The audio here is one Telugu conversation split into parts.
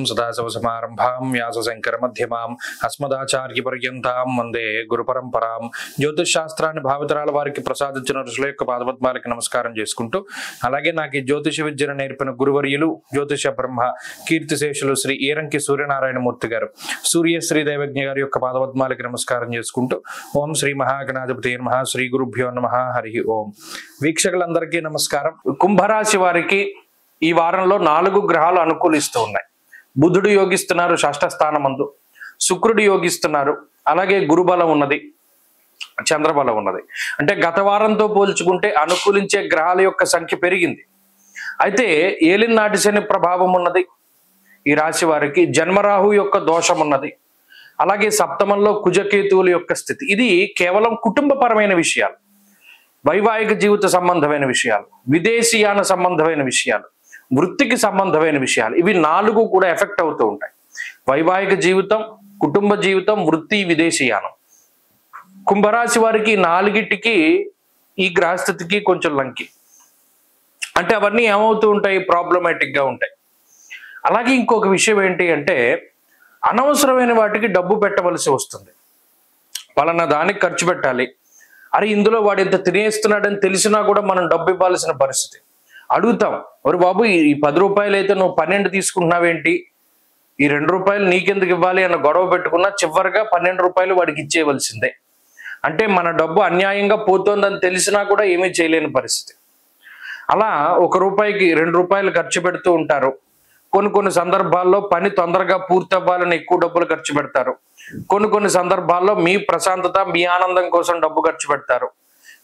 సదాశివసమారంభాం వ్యాసశంకరమధ్యమాం అస్మదాచార్యపర్యంతాం వందే గురుపరంపరాం. జ్యోతిష్ శాస్త్రాన్ని భావితరాల వారికి ప్రసాదించిన ఋషుల యొక్క పాదపద్మాలకి నమస్కారం చేసుకుంటూ, అలాగే నాకు ఈ జ్యోతిష విద్యను నేర్పిన గురువర్యులు జ్యోతిష బ్రహ్మ కీర్తిశేషులు శ్రీ ఈరంకి సూర్యనారాయణమూర్తి గారు, సూర్యశ్రీ దైవజ్ఞ గారి యొక్క పాదపద్మాలకి నమస్కారం చేసుకుంటూ, ఓం శ్రీ మహాగణాధిపతి నమః, శ్రీ గురుభ్యో నమః, హరి ఓం. వీక్షకులందరికీ నమస్కారం. కుంభరాశి వారికి ఈ వారంలో 4 గ్రహాలు అనుకూలిస్తూ ఉన్నాయి. బుధుడు యోగిస్తున్నారు షష్ఠ స్థానమందు, శుక్రుడు యోగిస్తున్నారు, అలాగే గురుబలం ఉన్నది, చంద్రబలం ఉన్నది. అంటే గత వారంతో పోల్చుకుంటే అనుకూలించే గ్రహాల యొక్క సంఖ్య పెరిగింది. అయితే ఏలినాటి శని ప్రభావం ఉన్నది ఈ రాశి వారికి, జన్మరాహు యొక్క దోషం ఉన్నది, అలాగే సప్తమంలో కుజకేతువుల యొక్క స్థితి. ఇది కేవలం కుటుంబపరమైన విషయాలు, వైవాహిక జీవిత సంబంధమైన విషయాలు, విదేశీయాన సంబంధమైన విషయాలు, వృత్తికి సంబంధమైన విషయాలు, ఇవి 4 కూడా ఎఫెక్ట్ అవుతూ ఉంటాయి. వైవాహిక జీవితం, కుటుంబ జీవితం, వృత్తి, విదేశీయానం. కుంభరాశి వారికి 4టికి ఈ గ్రహస్థితికి కొంచెం లంకి. అంటే అవన్నీ ఏమవుతూ ఉంటాయి, ప్రాబ్లమాటిక్ గా ఉంటాయి. అలాగే ఇంకొక విషయం ఏంటి అంటే, అనవసరమైన వాటికి డబ్బు పెట్టవలసి వస్తుంది. పలానా దానికి ఖర్చు పెట్టాలి, అరే ఇందులో వాడు ఇంత తినేస్తున్నాడని తెలిసినా కూడా మనం డబ్బు ఇవ్వాల్సిన పరిస్థితి. అడుగుతాం, ఒరు బాబు ఈ 10 రూపాయలు అయితే నువ్వు 12 తీసుకుంటున్నావేంటి, ఈ 2 రూపాయలు నీకెందుకు ఇవ్వాలి అన్న గొడవ పెట్టుకున్నా చివరిగా 12 రూపాయలు వాడికి ఇచ్చేయవలసిందే. అంటే మన డబ్బు అన్యాయంగా పోతోందని తెలిసినా కూడా ఏమీ చేయలేని పరిస్థితి. అలా 1 రూపాయికి 2 రూపాయలు ఖర్చు పెడుతూ ఉంటారు. కొన్ని సందర్భాల్లో పని తొందరగా పూర్తి అవ్వాలని ఎక్కువ డబ్బులు ఖర్చు పెడతారు. కొన్ని సందర్భాల్లో మీ ప్రశాంతత, మీ ఆనందం కోసం డబ్బు ఖర్చు పెడతారు,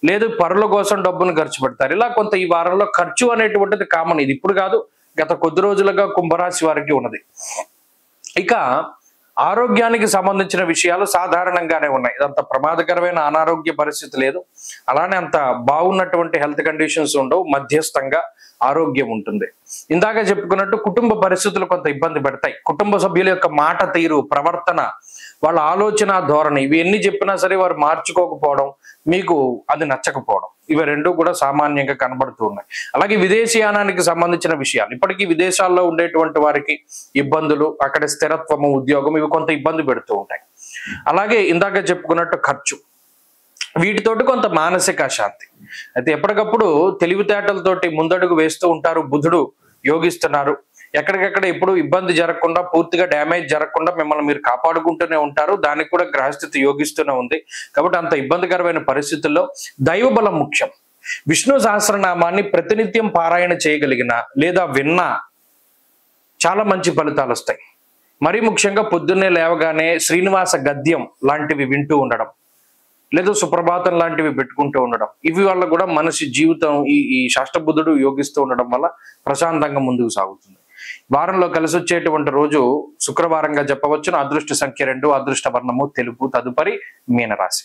లేదు పరుల కోసం డబ్బును ఖర్చు పెడతారు. ఇలా కొంత ఈ వారంలో ఖర్చు అనేటువంటిది కామన్. ఇది ఇప్పుడు కాదు, గత కొద్ది రోజులుగా కుంభరాశి వారికి ఉన్నది. ఇక ఆరోగ్యానికి సంబంధించిన విషయాలు సాధారణంగానే ఉన్నాయి. ఇదంత ప్రమాదకరమైన అనారోగ్య పరిస్థితి లేదు, అలానే అంత బాగున్నటువంటి హెల్త్ కండిషన్స్ ఉండవు, మధ్యస్థంగా ఆరోగ్యం ఉంటుంది. ఇందాక చెప్పుకున్నట్టు కుటుంబ పరిస్థితులు కొంత ఇబ్బంది పెడతాయి. కుటుంబ సభ్యుల యొక్క మాట తీరు, ప్రవర్తన, వాళ్ళ ఆలోచన ధోరణి, ఇవి ఎన్ని చెప్పినా సరే వారు మార్చుకోకపోవడం, మీకు అది నచ్చకపోవడం, ఇవి 2 కూడా సామాన్యంగా కనబడుతూ ఉన్నాయి. అలాగే విదేశీయానానికి సంబంధించిన విషయాలు, ఇప్పటికీ విదేశాల్లో ఉండేటువంటి వారికి ఇబ్బందులు, అక్కడ స్థిరత్వము, ఉద్యోగం, ఇవి కొంత ఇబ్బంది పెడుతూ ఉంటాయి. అలాగే ఇందాక చెప్పుకున్నట్టు ఖర్చు, వీటితోటి కొంత మానసిక అశాంతి. అయితే ఎప్పటికప్పుడు తెలివితేటలతోటి ముందడుగు వేస్తూ ఉంటారు. బుధుడు యోగిస్తున్నారు, ఎక్కడికక్కడ ఎప్పుడు ఇబ్బంది జరగకుండా, పూర్తిగా డ్యామేజ్ జరగకుండా మిమ్మల్ని మీరు కాపాడుకుంటూనే ఉంటారు. దానికి కూడా గ్రహస్థితి యోగిస్తూనే ఉంది. కాబట్టి అంత ఇబ్బందికరమైన పరిస్థితుల్లో దైవ బలం ముఖ్యం. విష్ణు సహస్రనామాన్ని ప్రతినిత్యం పారాయణ చేయగలిగిన లేదా విన్నా చాలా మంచి ఫలితాలు వస్తాయి. మరీ ముఖ్యంగా పొద్దున్నే లేవగానే శ్రీనివాస గద్యం లాంటివి వింటూ ఉండడం, లేదా సుప్రభాతం లాంటివి పెట్టుకుంటూ ఉండడం, ఇవి వల్ల కూడా మనిషి జీవితం ఈ షష్ఠబుధుడు యోగిస్తూ ఉండడం వల్ల ప్రశాంతంగా ముందుకు సాగుతుంది. వారంలో కలిసి వచ్చేటువంటి రోజు శుక్రవారంగా చెప్పవచ్చును. అదృష్ట సంఖ్య 2, అదృష్ట వర్ణము తెలుపు. తదుపరి మీనరాశి.